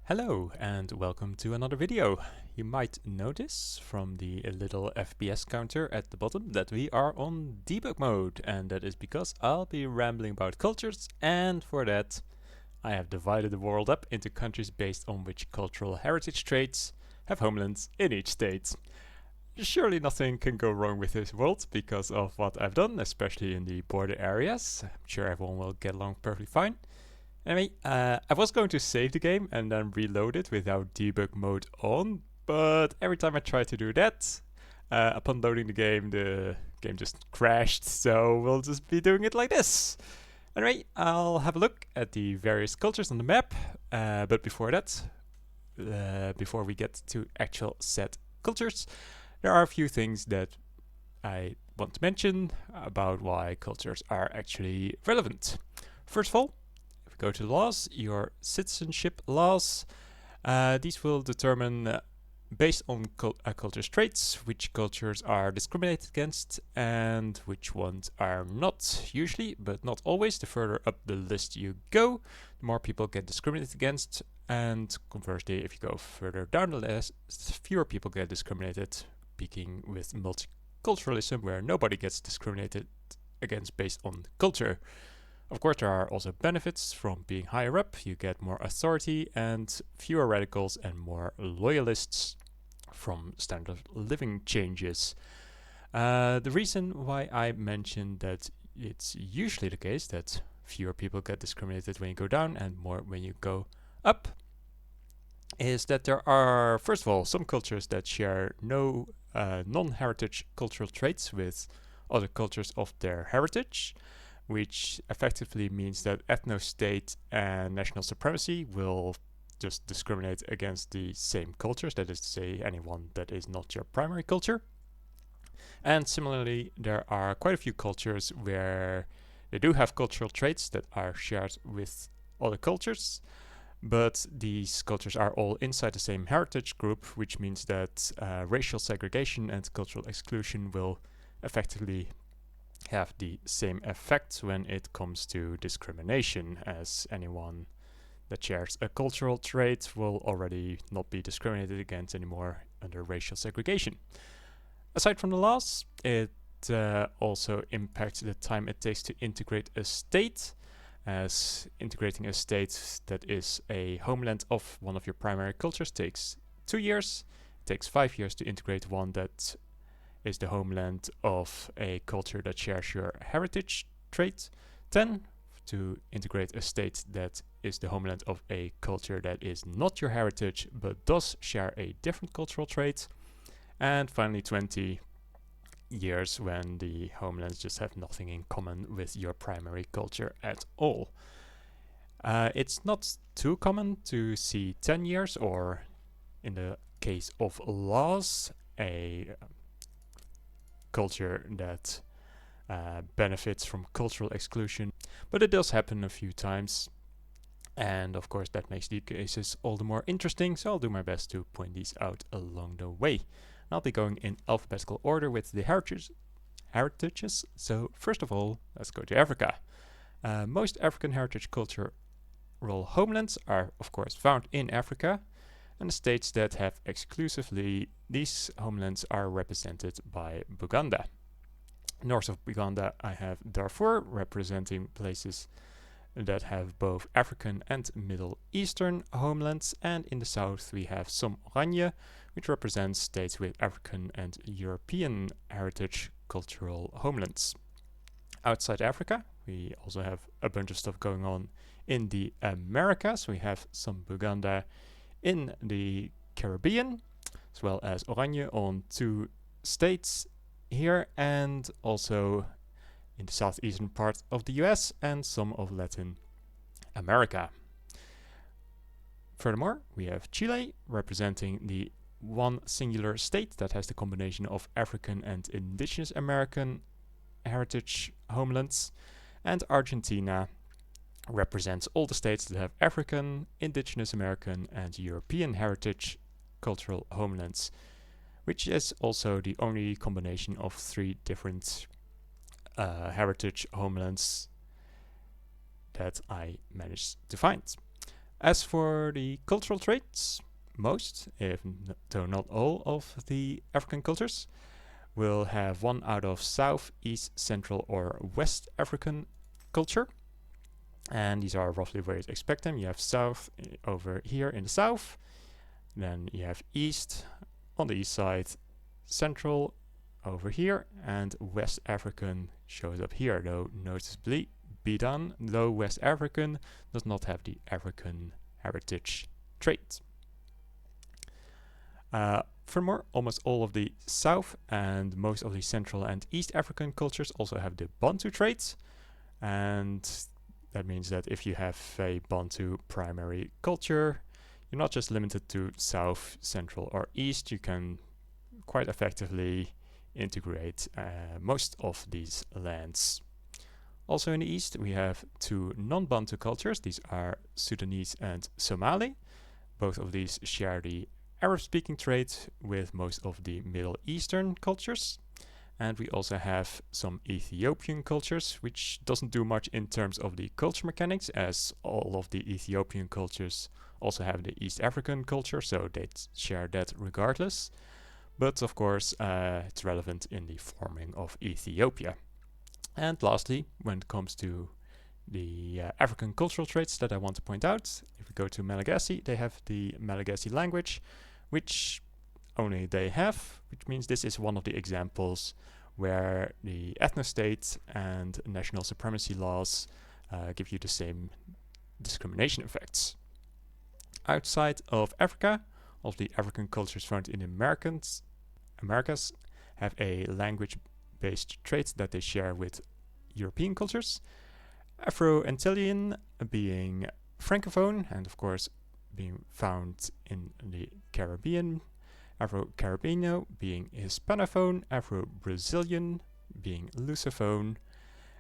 Hello and welcome to another video. You might notice from the little FPS counter at the bottom that we are on debug mode, and that is because I'll be rambling about cultures, and for that I have divided the world up into countries based on which cultural heritage traits have homelands in each state. Surely nothing can go wrong with this world because of what I've done, especially in the border areas. I'm sure everyone will get along perfectly fine. Anyway, I was going to save the game and then reload it without debug mode on, but every time I try to do that, upon loading the game just crashed, so we'll just be doing it like this. Anyway, I'll have a look at the various cultures on the map, but before that, before we get to actual set cultures, there are a few things that I want to mention about why cultures are actually relevant. First of all, go to the laws, your citizenship laws. These will determine, based on culture's traits, which cultures are discriminated against and which ones are not. Usually, but not always, the further up the list you go, the more people get discriminated against, and conversely, if you go further down the list, fewer people get discriminated, speaking with multiculturalism, where nobody gets discriminated against based on culture. Of course, there are also benefits from being higher up. You get more authority and fewer radicals and more loyalists from standard of living changes. The reason why I mentioned that it's usually the case that fewer people get discriminated when you go down and more when you go up is that there are, first of all, some cultures that share no non-heritage cultural traits with other cultures of their heritage, which effectively means that ethno-state and national supremacy will just discriminate against the same cultures, that is to say, anyone that is not your primary culture. And similarly, there are quite a few cultures where they do have cultural traits that are shared with other cultures, but these cultures are all inside the same heritage group, which means that racial segregation and cultural exclusion will effectively have the same effect when it comes to discrimination, as anyone that shares a cultural trait will already not be discriminated against anymore under racial segregation. Aside from the laws, it also impacts the time it takes to integrate a state, as integrating a state that is a homeland of one of your primary cultures takes 2 years. It takes 5 years to integrate one that is the homeland of a culture that shares your heritage trait. 10 to integrate a state that is the homeland of a culture that is not your heritage but does share a different cultural trait. And finally 20 years when the homelands just have nothing in common with your primary culture at all. It's not too common to see 10 years, or in the case of laws, a culture that benefits from cultural exclusion, but it does happen a few times, and of course that makes the cases all the more interesting, so I'll do my best to point these out along the way. And I'll be going in alphabetical order with the heritages. So first of all, let's go to Africa. Most African heritage cultural homelands are of course found in Africa, and the states that have exclusively these homelands are represented by Buganda. North of Buganda I have Darfur, representing places that have both African and Middle Eastern homelands, and in the south we have Oranje, which represents states with African and European heritage cultural homelands. Outside Africa, we also have a bunch of stuff going on in the Americas. We have some Buganda in the Caribbean, as well as Oranje on 2 states here, and also in the southeastern part of the US and some of Latin America. Furthermore, we have Chile, representing the one singular state that has the combination of African and Indigenous American heritage homelands, and Argentina represents all the states that have African, Indigenous American, and European heritage cultural homelands, which is also the only combination of 3 different heritage homelands that I managed to find. As for the cultural traits, most, if though not all, of the African cultures will have one out of South, East, Central, or West African culture. And these are roughly where you'd expect them. You have South over here in the South, then you have East on the East side, Central over here, and West African shows up here, though noticeably Bidan, though West African does not have the African heritage trait. Furthermore, almost all of the South and most of the Central and East African cultures also have the Bantu trait, and that means that if you have a Bantu primary culture, you're not just limited to South, Central, or East. You can quite effectively integrate most of these lands. Also in the East, we have two non-Bantu cultures. These are Sudanese and Somali. Both of these share the Arab-speaking trait with most of the Middle Eastern cultures. And we also have some Ethiopian cultures, which doesn't do much in terms of the culture mechanics, as all of the Ethiopian cultures also have the East African culture, so they share that regardless. But of course, it's relevant in the forming of Ethiopia. And lastly, when it comes to the African cultural traits that I want to point out, if we go to Malagasy, they have the Malagasy language, which only they have, which means this is one of the examples where the ethno-state and national supremacy laws give you the same discrimination effects. Outside of Africa, all of the African cultures found in the Americas have a language-based trait that they share with European cultures. Afro-Antillean being Francophone, and of course being found in the Caribbean. Afro-Caribbeano being Hispanophone, Afro-Brazilian being Lusophone,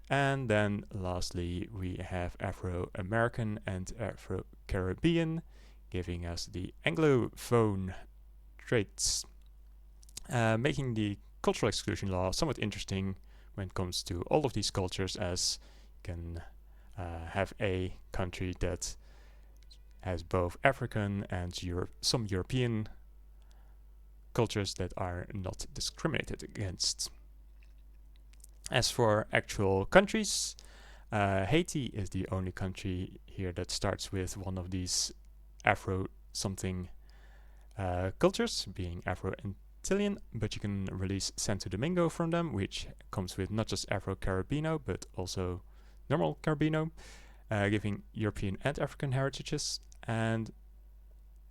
and then lastly we have Afro-American and Afro-Caribbean giving us the Anglophone traits, making the cultural exclusion law somewhat interesting when it comes to all of these cultures, as you can have a country that has both African and some European cultures that are not discriminated against. As for actual countries, Haiti is the only country here that starts with one of these Afro-something cultures, being Afro-Antillean, but you can release Santo Domingo from them, which comes with not just Afro-Caribbeano, but also normal Caribbeano, giving European and African heritages, and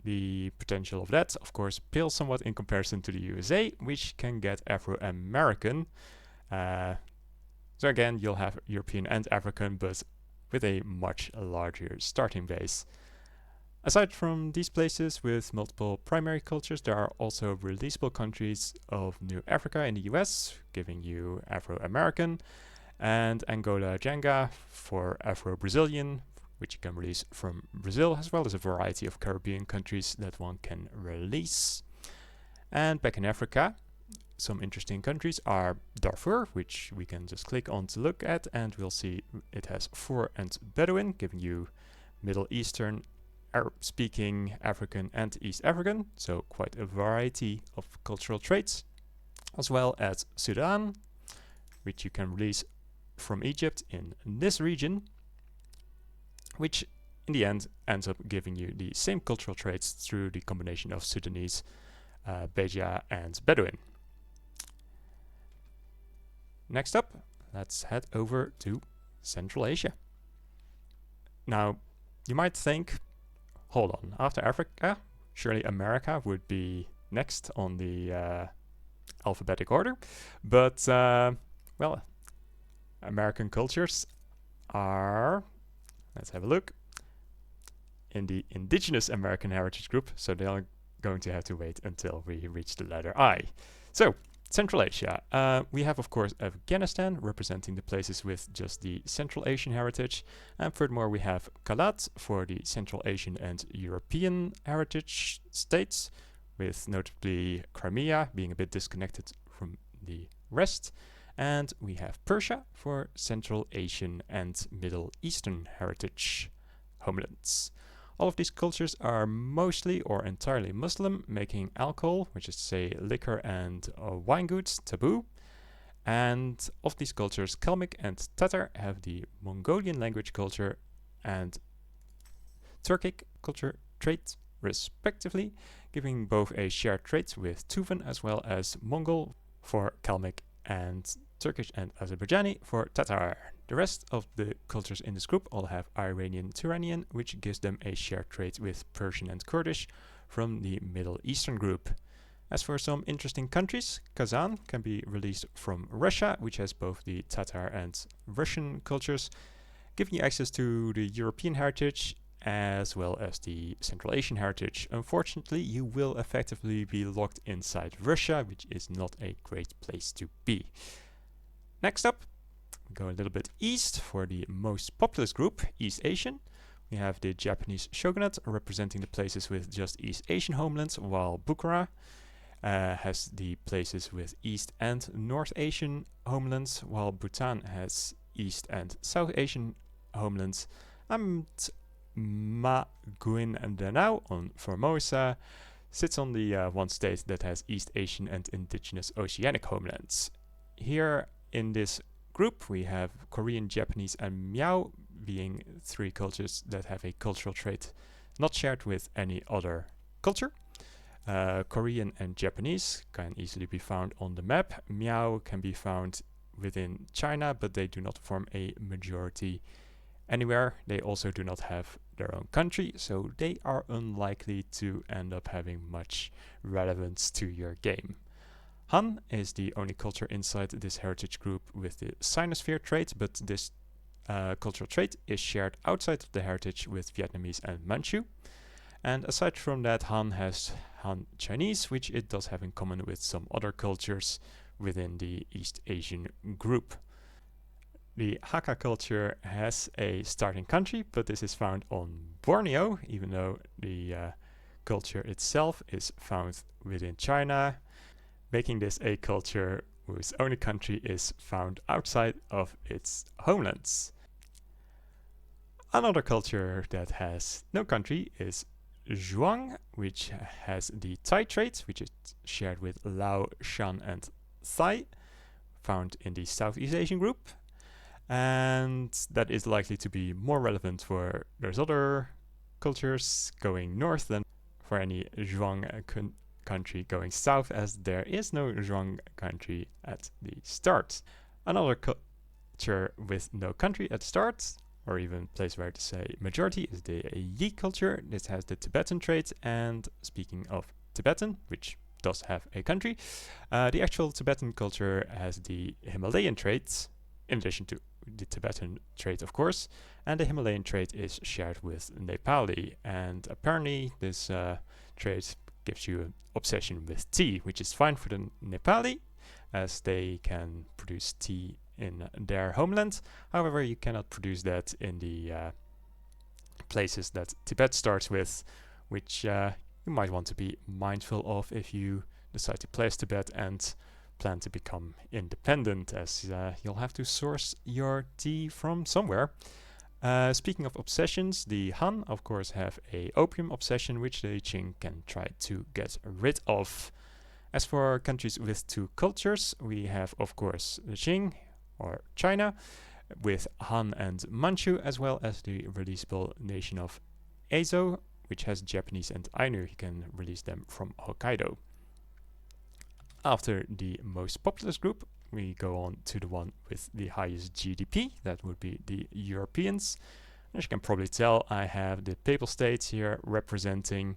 the potential of that, of course, pales somewhat in comparison to the USA, which can get Afro-American. So again, you'll have European and African, but with a much larger starting base. Aside from these places with multiple primary cultures, there are also releasable countries of New Africa in the US, giving you Afro-American, and Angola Janga for Afro-Brazilian, which you can release from Brazil, as well as a variety of Caribbean countries that one can release. And back in Africa, some interesting countries are Darfur, which we can just click on to look at, and we'll see it has Fur and Bedouin, giving you Middle Eastern, Arab-speaking, African and East African, so quite a variety of cultural traits, as well as Sudan, which you can release from Egypt in this region, which in the end ends up giving you the same cultural traits through the combination of Sudanese, Beja and Bedouin. Next up, let's head over to Central Asia. Now, you might think, hold on, after Africa, surely America would be next on the alphabetic order, but, well, American cultures are, let's have a look, in the Indigenous American Heritage Group, so they are going to have to wait until we reach the letter I. So, Central Asia. We have, of course, Afghanistan, representing the places with just the Central Asian heritage. And furthermore, we have Kalat for the Central Asian and European heritage states, with notably Crimea being a bit disconnected from the rest. And we have Persia for Central Asian and Middle Eastern heritage homelands. All of these cultures are mostly or entirely Muslim, making alcohol, which is to say liquor and wine goods, taboo. And of these cultures, Kalmyk and Tatar have the Mongolian language culture and Turkic culture trait, respectively, giving both a shared trait with Tuvan as well as Mongol for Kalmyk and Turkish and Azerbaijani for Tatar. The rest of the cultures in this group all have Iranian Turanian, which gives them a shared trait with Persian and Kurdish from the Middle Eastern group. As for some interesting countries, Kazan can be released from Russia, which has both the Tatar and Russian cultures, giving you access to the European heritage as well as the Central Asian heritage. Unfortunately, you will effectively be locked inside Russia, which is not a great place to be. Next up, we go a little bit east for the most populous group, East Asian. We have the Japanese shogunate representing the places with just East Asian homelands, while Bukhara has the places with East and North Asian homelands, while Bhutan has East and South Asian homelands. And Maguindanao on Formosa sits on the one state that has East Asian and Indigenous Oceanic homelands. Here in this group we have Korean, Japanese and Miao being three cultures that have a cultural trait not shared with any other culture. Korean and Japanese can easily be found on the map. Miao can be found within China, but they do not form a majority anywhere. They also do not have their own country, so they are unlikely to end up having much relevance to your game. Han is the only culture inside this heritage group with the Sinosphere trait, but this cultural trait is shared outside of the heritage with Vietnamese and Manchu. And aside from that, Han has Han Chinese, which it does have in common with some other cultures within the East Asian group. The Hakka culture has a starting country, but this is found on Borneo, even though the culture itself is found within China, making this a culture whose only country is found outside of its homelands. Another culture that has no country is Zhuang, which has the Thai trait, which is shared with Lao, Shan and Thai, found in the Southeast Asian group. And that is likely to be more relevant for those other cultures going north than for any Zhuang country going south, as there is no Zhuang country at the start. Another culture with no country at the start, or even place where to say majority, is the Yi culture. This has the Tibetan trait, and speaking of Tibetan, which does have a country, the actual Tibetan culture has the Himalayan traits, in addition to the Tibetan trait, of course, and the Himalayan trait is shared with Nepali, and apparently this trait gives you an obsession with tea, which is fine for the Nepali, as they can produce tea in their homeland. However, you cannot produce that in the places that Tibet starts with, which you might want to be mindful of if you decide to place Tibet and plan to become independent, as you'll have to source your tea from somewhere. Speaking of obsessions, the Han, of course, have a opium obsession, which the Qing can try to get rid of. As for countries with two cultures, we have, of course, the Qing, or China, with Han and Manchu, as well as the releasable nation of Ezo, which has Japanese and Ainu. You can release them from Hokkaido. After the most populous group, we go on to the one with the highest GDP. That would be the Europeans. As you can probably tell, I have the Papal States here representing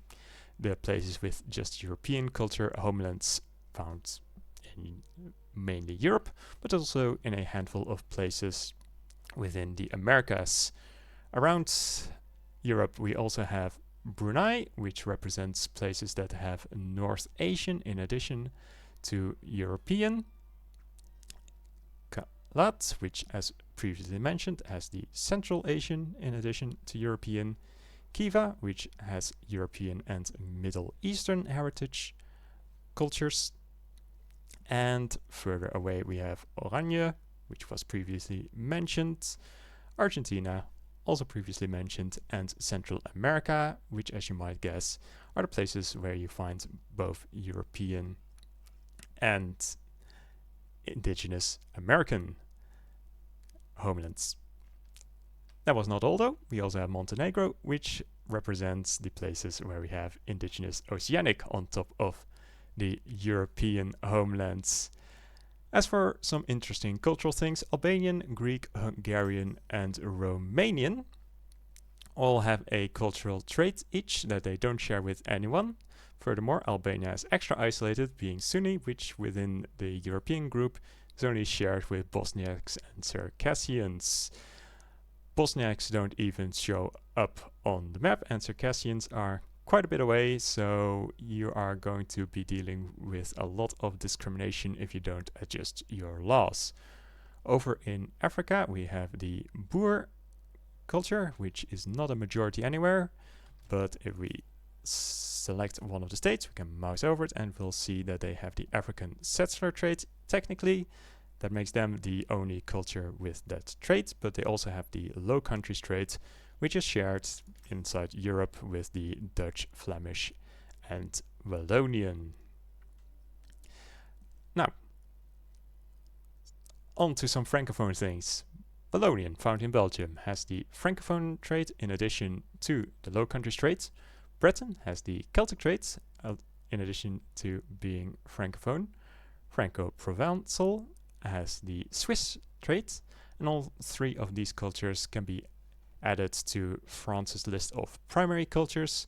the places with just European culture homelands found in mainly Europe, but also in a handful of places within the Americas. Around Europe, we also have Brunei, which represents places that have North Asian in addition to European. Kalat, which, as previously mentioned, has the Central Asian in addition to European. Khiva, which has European and Middle Eastern heritage cultures. And further away we have Oranje, which was previously mentioned. Argentina, also previously mentioned, and Central America, which, as you might guess, are the places where you find both European and Indigenous American homelands. That was not all though. We also have Montenegro, which represents the places where we have Indigenous Oceanic on top of the European homelands. As for some interesting cultural things, Albanian, Greek, Hungarian, and Romanian all have a cultural trait each that they don't share with anyone. Furthermore, Albania is extra isolated, being Sunni, which within the European group is only shared with Bosniaks and Circassians. Bosniaks don't even show up on the map, and Circassians are quite a bit away, so you are going to be dealing with a lot of discrimination if you don't adjust your laws. Over in Africa, we have the Boer culture, which is not a majority anywhere, but if we select one of the states, we can mouse over it and we'll see that they have the African settler trait. Technically, that makes them the only culture with that trait, but they also have the Low Countries trait, which is shared inside Europe with the Dutch, Flemish, and Wallonian. Now, on to some Francophone things. Wallonian, found in Belgium, has the Francophone trait in addition to the Low Countries trait. Breton has the Celtic trait in addition to being Francophone. Franco-Provençal has the Swiss trait, and all three of these cultures can be added to France's list of primary cultures,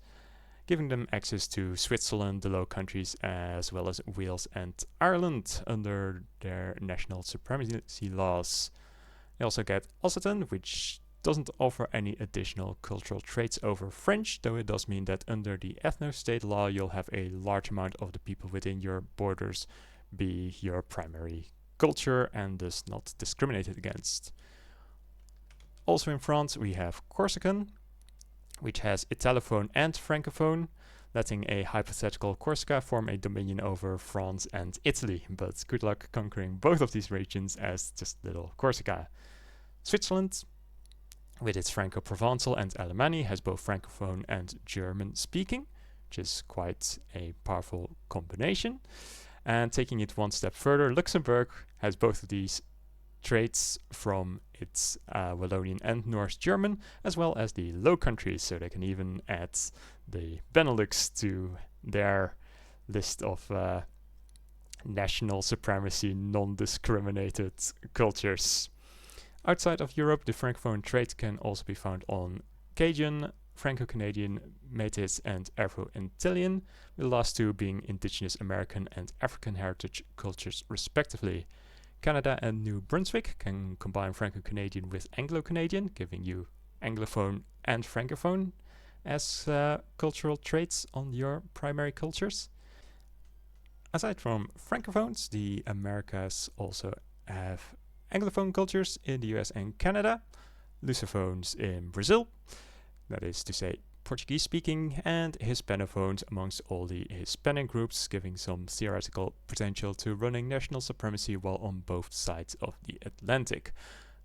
giving them access to Switzerland, the Low Countries, as well as Wales and Ireland under their national supremacy laws. They also get Occitan, which doesn't offer any additional cultural traits over French, though it does mean that under the ethno-state law you'll have a large amount of the people within your borders be your primary culture and thus not discriminated against. Also in France we have Corsican, which has Italophone and Francophone, letting a hypothetical Corsica form a dominion over France and Italy, but good luck conquering both of these regions as just little Corsica. Switzerland, with its Franco-Provençal and Alemanni, has both Francophone and German speaking, which is quite a powerful combination. And taking it one step further, Luxembourg has both of these traits from its Wallonian and North German, as well as the Low Countries, so they can even add the Benelux to their list of national supremacy, non-discriminated cultures. Outside of Europe, the Francophone trait can also be found on Cajun, Franco-Canadian, Métis, and Afro-Antillean, with the last two being Indigenous American and African heritage cultures respectively. Canada and New Brunswick can combine Franco-Canadian with Anglo-Canadian, giving you Anglophone and Francophone as cultural traits on your primary cultures. Aside from Francophones, the Americas also have Anglophone cultures in the US and Canada, Lusophones in Brazil, that is to say Portuguese speaking, and Hispanophones amongst all the Hispanic groups, giving some theoretical potential to running national supremacy while on both sides of the Atlantic.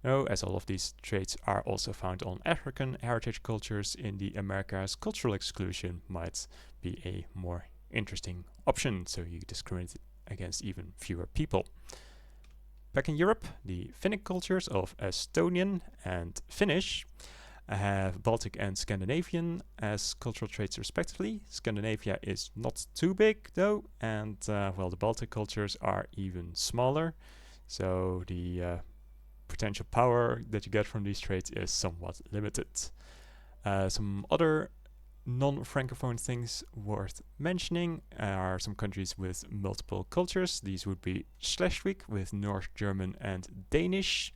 Now, as all of these traits are also found on African heritage cultures in the Americas, cultural exclusion might be a more interesting option, so you discriminate against even fewer people. Back in Europe, the Finnic cultures of Estonian and Finnish have Baltic and Scandinavian as cultural traits respectively. Scandinavia is not too big though, and well, the Baltic cultures are even smaller, so the potential power that you get from these traits is somewhat limited. Some other non-Francophone things worth mentioning are some countries with multiple cultures. These would be Schleswig with North German and Danish,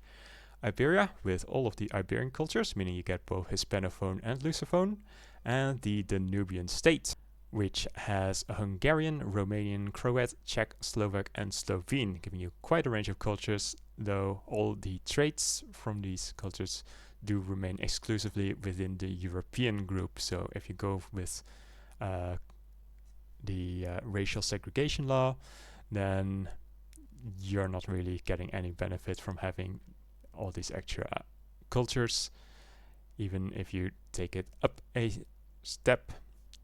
Iberia with all of the Iberian cultures, meaning you get both Hispanophone and Lusophone, and the Danubian state, which has Hungarian, Romanian, Croat, Czech, Slovak, and Slovene, giving you quite a range of cultures, though all the traits from these cultures do remain exclusively within the European group. So if you go with the racial segregation law, then you're not really getting any benefit from having all these extra cultures. even if you take it up a step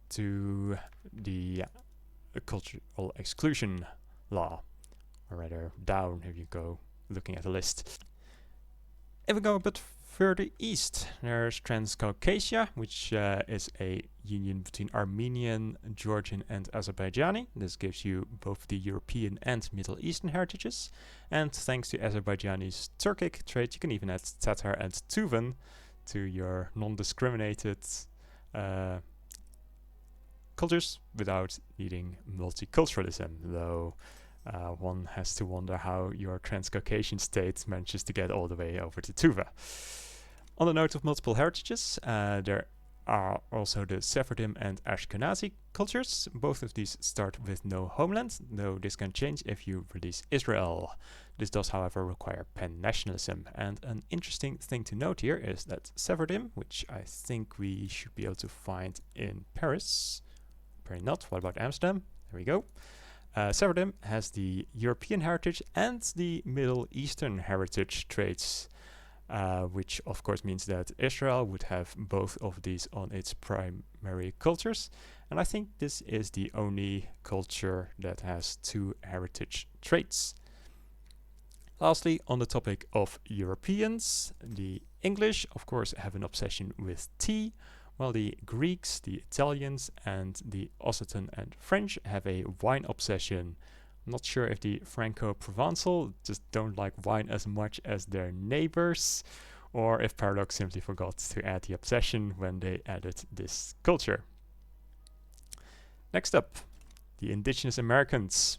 to the cultural exclusion law, or rather down if you go looking at the list. If we go a bit further east, there's Transcaucasia, which is a union between Armenian, Georgian and Azerbaijani. This gives you both the European and Middle Eastern heritages, and thanks to Azerbaijani's Turkic trait, you can even add Tatar and Tuvan to your non-discriminated cultures without needing multiculturalism, though one has to wonder how your Transcaucasian state manages to get all the way over to Tuva. On the note of multiple heritages, there are also the Sephardim and Ashkenazi cultures. Both of these start with no homeland, though this can change if you release Israel. This does, however, require pan-nationalism. And an interesting thing to note here is that Sephardim, which I think we should be able to find in Paris. Apparently not. What about Amsterdam? There we go. Sephardim has the European heritage and the Middle Eastern heritage traits, which of course means that Israel would have both of these on its primary cultures. And I think this is the only culture that has two heritage traits. Lastly, on the topic of Europeans, the English, of course, have an obsession with tea, while the Greeks, the Italians, and the Occitan and French have a wine obsession. I'm not sure if the Franco-Provençal just don't like wine as much as their neighbors, or if Paradox simply forgot to add the obsession when they added this culture. Next up, the Indigenous Americans.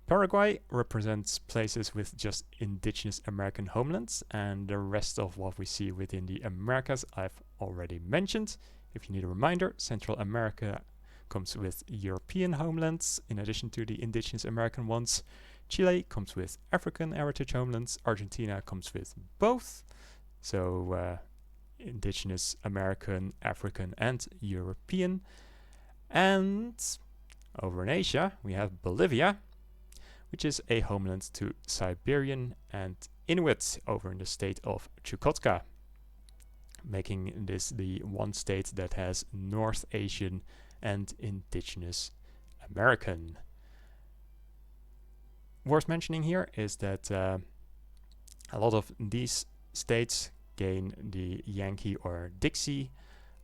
Paraguay represents places with just Indigenous American homelands, and the rest of what we see within the Americas I've already mentioned. If you need a reminder, Central America comes with European homelands in addition to the Indigenous American ones. Chile comes with African heritage homelands. Argentina comes with both. So Indigenous American, African and European. And over in Asia we have Bolivia, which is a homeland to Siberian and Inuit over in the state of Chukotka, making this the one state that has North Asian and Indigenous American. Worth mentioning here is that a lot of these states gain the Yankee or Dixie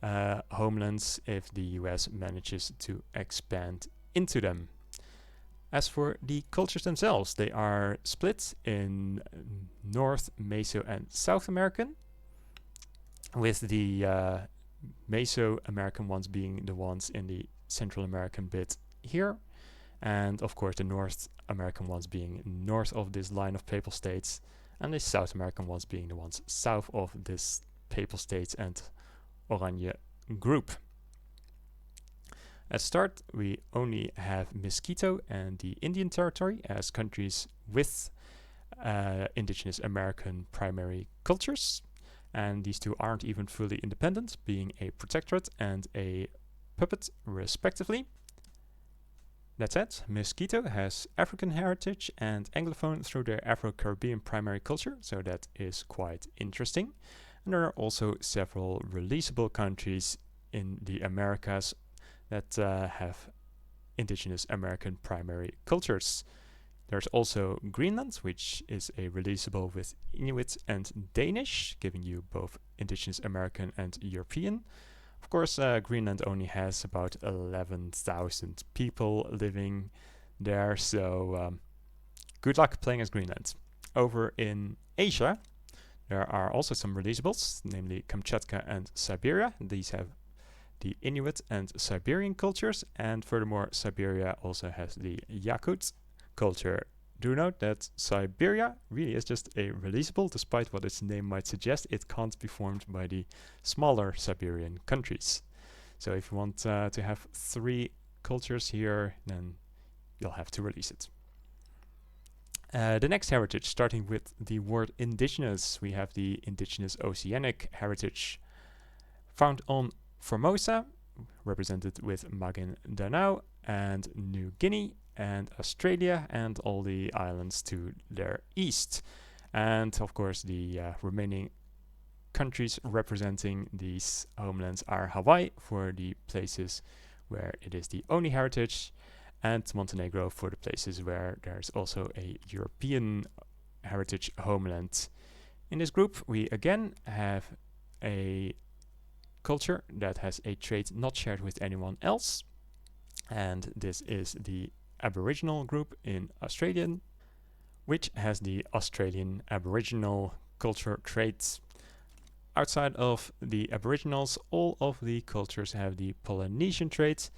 homelands if the US manages to expand into them. As for the cultures themselves, they are split in North, Meso and South American, with the Mesoamerican ones being the ones in the Central American bit here, and of course the North American ones being north of this line of Papal States, and the South American ones being the ones south of this Papal States and Oranje group. At start, we only have Mosquito and the Indian Territory as countries with Indigenous American primary cultures. And these two aren't even fully independent, being a protectorate and a puppet respectively. That said, Mosquito has African heritage and Anglophone through their Afro-Caribbean primary culture, so that is quite interesting. And there are also several releasable countries in the Americas that have Indigenous American primary cultures. There's also Greenland, which is a releasable with Inuit and Danish, giving you both Indigenous American and European. Of course, Greenland only has about 11,000 people living there, so good luck playing as Greenland. Over in Asia, there are also some releasables, namely Kamchatka and Siberia. These have the Inuit and Siberian cultures, and furthermore, Siberia also has the Yakut culture. Do note that Siberia really is just a releasable, despite what its name might suggest. It can't be formed by the smaller Siberian countries. So if you want to have 3 cultures here, then you'll have to release it. The next heritage, starting with the word indigenous, we have the indigenous Oceanic heritage, found on Formosa, represented with Maguindanao, and New Guinea, and Australia, and all the islands to their east. And of course the remaining countries representing these homelands are Hawaii for the places where it is the only heritage, and Montenegro for the places where there's also a European heritage homeland. In this group, we again have a culture that has a trait not shared with anyone else, and this is the Aboriginal group in Australia, which has the Australian Aboriginal culture traits. Outside of the Aboriginals, all of the cultures have the Polynesian trait,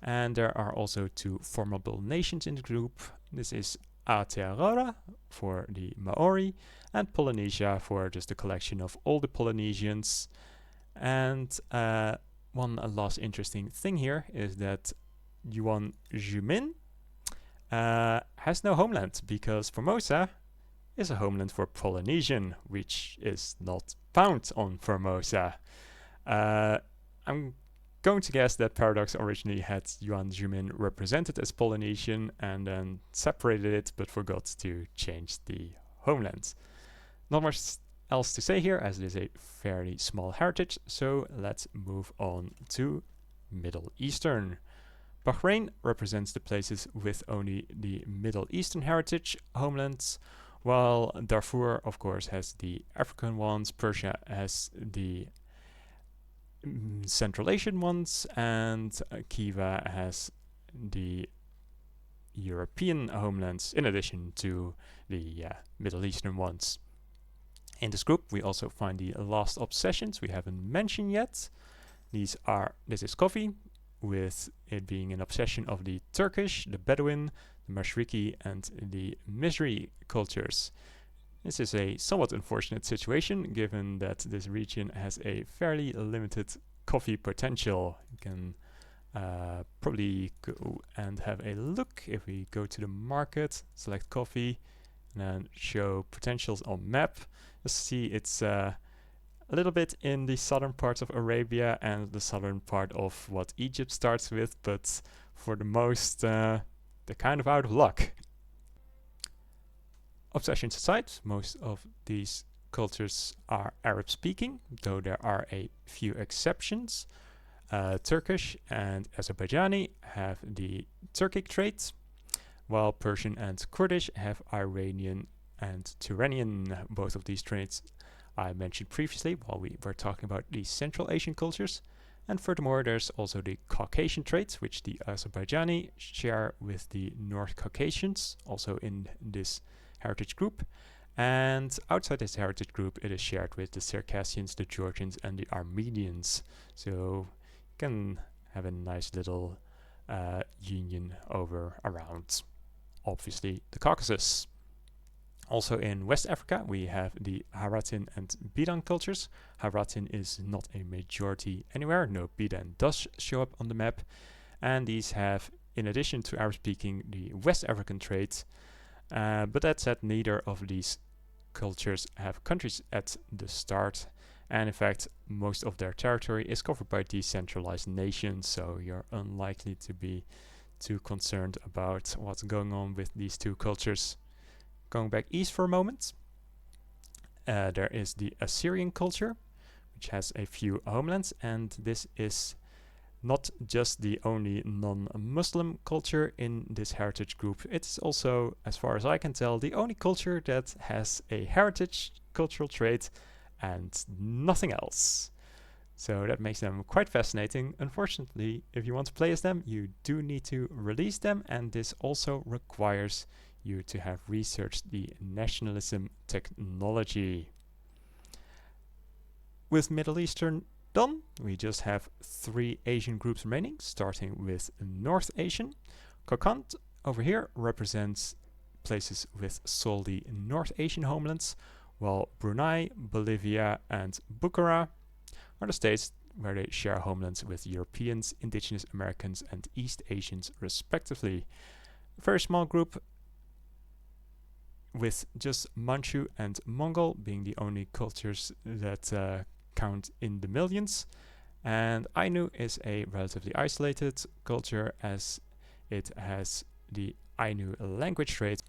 and there are also two formable nations in the group. This is Aotearoa for the Maori, and Polynesia for just a collection of all the Polynesians. And one last interesting thing here is that Yuan Jumin has no homeland, because Formosa is a homeland for Polynesian, which is not found on Formosa. I'm going to guess that Paradox originally had Yuan Jumin represented as Polynesian and then separated it, but forgot to change the homeland. Not much else to say here, as it is a fairly small heritage, so let's move on to Middle Eastern. Bahrain represents the places with only the Middle Eastern heritage homelands, while Darfur, of course, has the African ones, Persia has the Central Asian ones, and Kiva has the European homelands, in addition to the Middle Eastern ones. In this group, we also find the last obsessions we haven't mentioned yet. This is coffee, with it being an obsession of the Turkish, the Bedouin, the Mashriki, and the Mizri cultures. This is a somewhat unfortunate situation, given that this region has a fairly limited coffee potential. You can probably go and have a look. If we go to the market, select coffee, and then show potentials on map, you'll see it's a little bit in the southern parts of Arabia and the southern part of what Egypt starts with, but for the most, they're kind of out of luck. Obsessions aside, most of these cultures are Arab-speaking, though there are a few exceptions. Turkish and Azerbaijani have the Turkic trait, while Persian and Kurdish have Iranian and Turanian. Both of these traits I mentioned previously while we were talking about the Central Asian cultures. And furthermore, there's also the Caucasian traits, which the Azerbaijani share with the North Caucasians, also in this heritage group. And outside this heritage group, it is shared with the Circassians, the Georgians, and the Armenians. So you can have a nice little union around, obviously, the Caucasus. Also in West Africa, we have the Haratin and Bidan cultures. Haratin is not a majority anywhere. No, Bidan does show up on the map. And these have, in addition to Arab-speaking, the West African trait. But that said, neither of these cultures have countries at the start. And in fact, most of their territory is covered by decentralized nations. So you're unlikely to be too concerned about what's going on with these two cultures. Going back east for a moment, there is the Assyrian culture, which has a few homelands, and this is not just the only non-Muslim culture in this heritage group. It's also, as far as I can tell, the only culture that has a heritage cultural trait and nothing else. So that makes them quite fascinating. Unfortunately, if you want to play as them, you do need to release them, and this also requires you to have researched the nationalism technology. With Middle Eastern done, we just have 3 Asian groups remaining, starting with North Asian. Kokand over here represents places with solely North Asian homelands, while Brunei, Bolivia, and Bukhara are the states where they share homelands with Europeans, Indigenous Americans, and East Asians respectively. A very small group, with just Manchu and Mongol being the only cultures that count in the millions. And Ainu is a relatively isolated culture, as it has the Ainu language trait,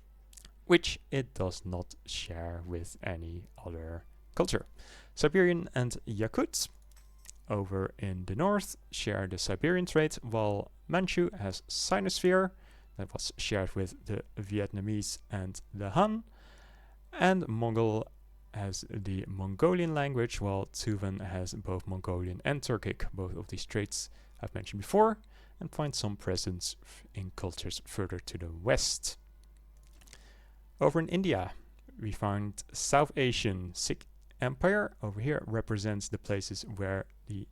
which it does not share with any other culture. Siberian and Yakut over in the north share the Siberian trait, while Manchu has Sinosphere that was shared with the Vietnamese and the Han, and Mongol has the Mongolian language, while Tuvan has both Mongolian and Turkic. Both of these traits I've mentioned before, and find some presence in cultures further to the west. Over in India, we find South Asian Sikh Empire. Over here represents the places where the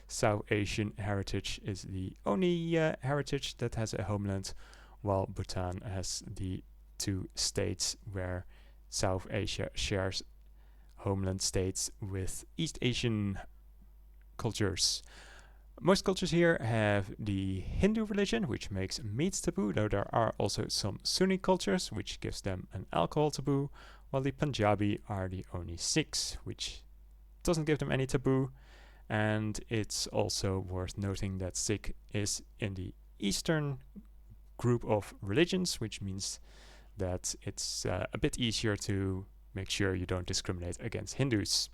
South Asian heritage is the only heritage that has a homeland, while Bhutan has the two states where South Asia shares homeland states with East Asian cultures. Most cultures here have the Hindu religion, which makes meat taboo, though there are also some Sunni cultures, which gives them an alcohol taboo, while the Punjabi are the only Sikhs, which doesn't give them any taboo. And it's also worth noting that Sikh is in the Eastern group of religions, which means that it's a bit easier to make sure you don't discriminate against Hindus.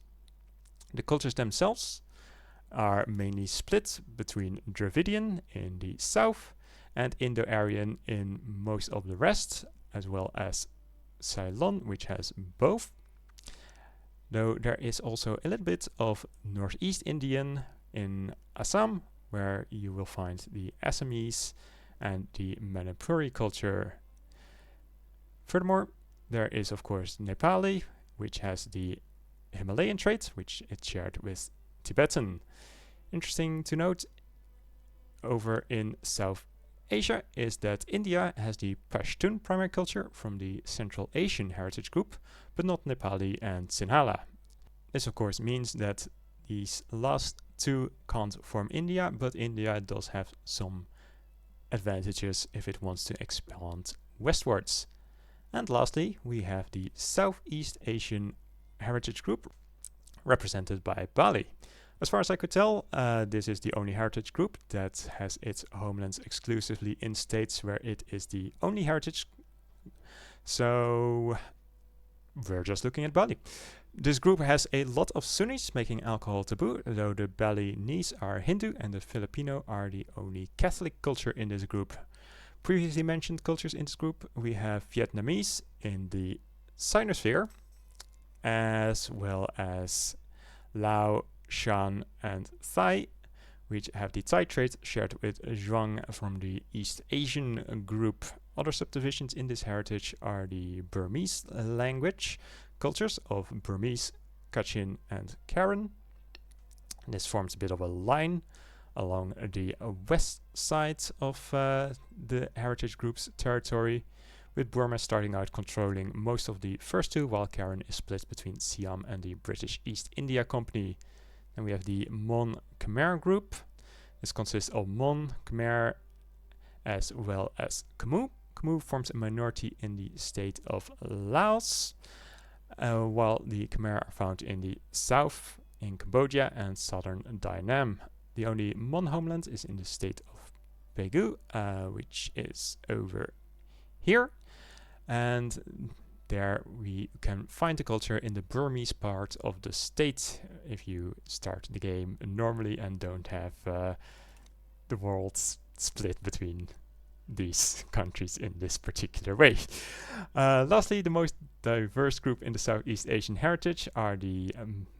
The cultures themselves are mainly split between Dravidian in the south and Indo-Aryan in most of the rest, as well as Ceylon, which has both. Though there is also a little bit of Northeast Indian in Assam, where you will find the Assamese and the Manipuri culture. Furthermore, there is of course Nepali, which has the Himalayan trait, which it's shared with Tibetan. Interesting to note over in South Asia is that India has the Pashtun primary culture from the Central Asian heritage group, but not Nepali and Sinhala. This of course means that these last two can't form India, but India does have some advantages if it wants to expand westwards. And lastly, we have the Southeast Asian heritage group represented by Bali. As far as I could tell, this is the only heritage group that has its homelands exclusively in states where it is the only heritage. So we're just looking at Bali. This group has a lot of Sunnis, making alcohol taboo, though the Balinese are Hindu and the Filipino are the only Catholic culture in this group. Previously mentioned cultures in this group, we have Vietnamese in the Sinosphere, as well as Lao, Shan, and Thai, which have the Thai trait shared with Zhuang from the East Asian group. Other subdivisions in this heritage are the Burmese language cultures of Burmese, Kachin, and Karen. This forms a bit of a line along the west side of the heritage group's territory, with Burma starting out controlling most of the first two, while Karen is split between Siam and the British East India Company. Then we have the Mon Khmer group. This consists of Mon, Khmer, as well as Khmu. Khmu forms a minority in the state of Laos, while the Khmer are found in the south, in Cambodia and southern Dai-Nam. The only Mon homeland is in the state of Pegu, which is over here. And there we can find the culture in the Burmese part of the state if you start the game normally and don't have the world split between these countries in this particular way. Lastly, the most diverse group in the Southeast Asian heritage are the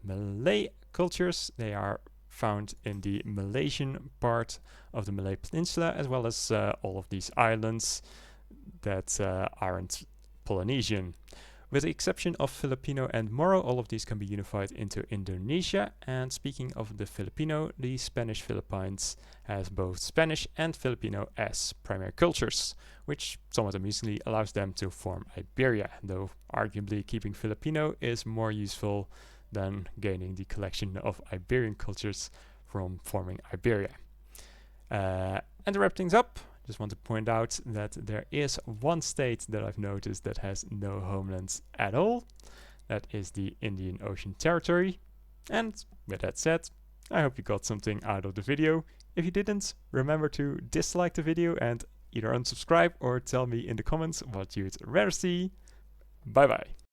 Malay cultures. They are found in the Malaysian part of the Malay Peninsula, as well as all of these islands that aren't Polynesian. With the exception of Filipino and Moro, all of these can be unified into Indonesia. And speaking of the Filipino, the Spanish Philippines has both Spanish and Filipino as primary cultures, which somewhat amusingly allows them to form Iberia, though arguably keeping Filipino is more useful than gaining the collection of Iberian cultures from forming Iberia. And to wrap things up, just want to point out that there is one state that I've noticed that has no homelands at all. That is the Indian Ocean Territory. And with that said, I hope you got something out of the video. If you didn't, remember to dislike the video and either unsubscribe or tell me in the comments what you'd rather see. Bye bye.